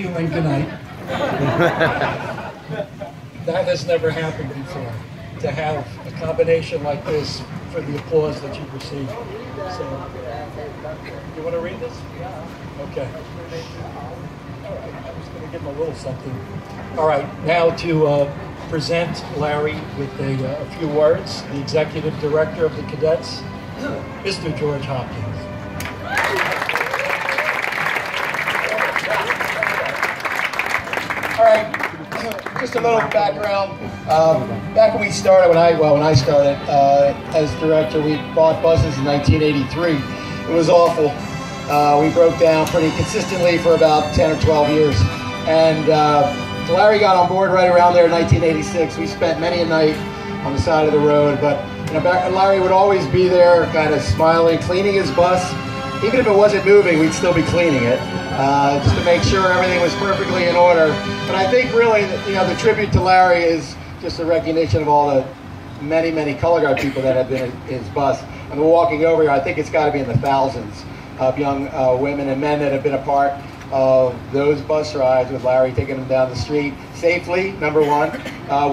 you and good night. That has never happened before, to have a combination like this for the applause that you've received. So, you want to read this? Okay. All right, I'm just going to give him a little something. All right, now to present Larry with a few words, the Executive Director of the Cadets, Mr. George Hopkins. All right, just a little background. Back when we started, when I started as director, we bought buses in 1983. It was awful. We broke down pretty consistently for about 10 or 12 years. And Larry got on board right around there in 1986. We spent many a night on the side of the road, but Larry would always be there, kind of smiling, cleaning his bus. Even if it wasn't moving, we'd still be cleaning it, just to make sure everything was perfectly in order. But I think really, the tribute to Larry is just a recognition of all the many, many color guard people that have been in his bus. And we're walking over here, I think it's got to be in the thousands of young women and men that have been a part of those bus rides with Larry, taking them down the street safely, number one,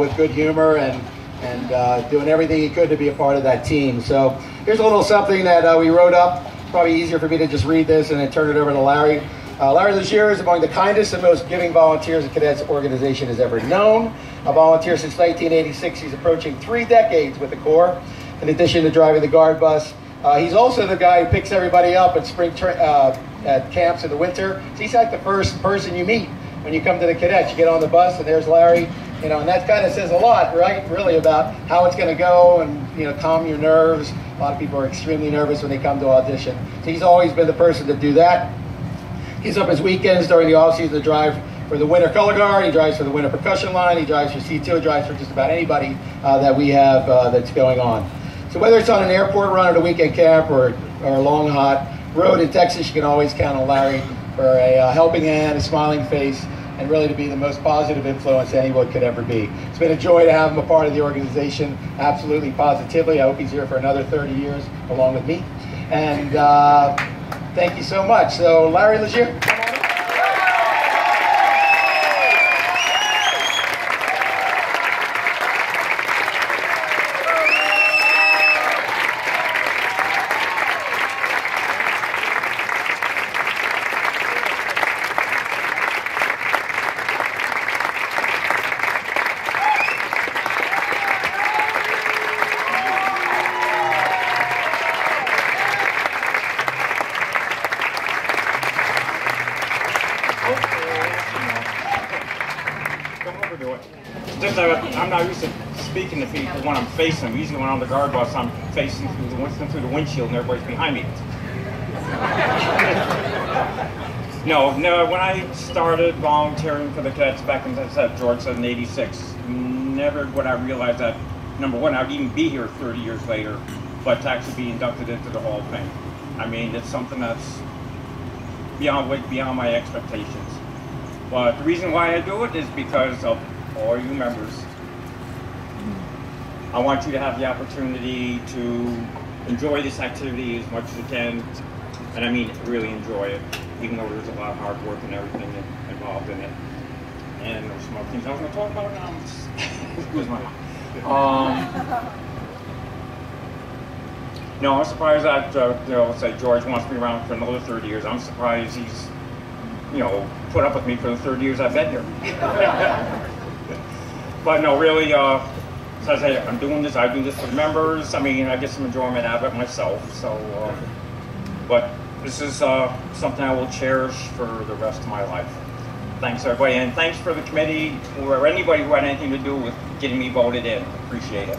with good humor and doing everything he could to be a part of that team. So here's a little something that we wrote up. Probably easier for me to just read this and then turn it over to Larry. Larry Laugier is among the kindest and most giving volunteers the Cadets organization has ever known. A volunteer since 1986, he's approaching 3 decades with the Corps. In addition to driving the guard bus, he's also the guy who picks everybody up at at camps in the winter. So he's like the first person you meet when you come to the Cadets. You get on the bus and there's Larry, and that kind of says a lot, right? Really about how it's going to go and calm your nerves. A lot of people are extremely nervous when they come to audition. So he's always been the person to do that. He's up his weekends during the off season to drive for the winter color guard. He drives for the winter percussion line. He drives for C2. He drives for just about anybody that we have that's going on. So whether it's on an airport run at a weekend camp or a long hot road in Texas, you can always count on Larry for a helping hand, a smiling face, and really to be the most positive influence anyone could ever be. It's been a joy to have him a part of the organization, absolutely positively. I hope he's here for another 30 years along with me. And thank you so much. So Larry Laugier. I'm not used to speaking to people when I'm facing them. Usually when I'm on the guard bus, I'm facing through the windshield and everybody's behind me. No, when I started volunteering for the Cadets back in, as George said, in '86, never would I realize that, number one, I'd even be here 30 years later, but to actually be inducted into the Hall of Fame. I mean, it's something that's beyond my expectations. But the reason why I do it is because of all you members. I want you to have the opportunity to enjoy this activity as much as you can, and I mean really enjoy it, even though there's a lot of hard work and everything involved in it. And there's some other things I was going to talk about now. Lose my mind. No, I'm surprised that say George wants me around for another 30 years. I'm surprised he's put up with me for the 30 years I've been here. But no, really, as I say, I'm doing this. I do this for the members. I mean, I get some enjoyment out of it myself. So, but this is something I will cherish for the rest of my life. Thanks, everybody, and thanks for the committee or anybody who had anything to do with getting me voted in. Appreciate it.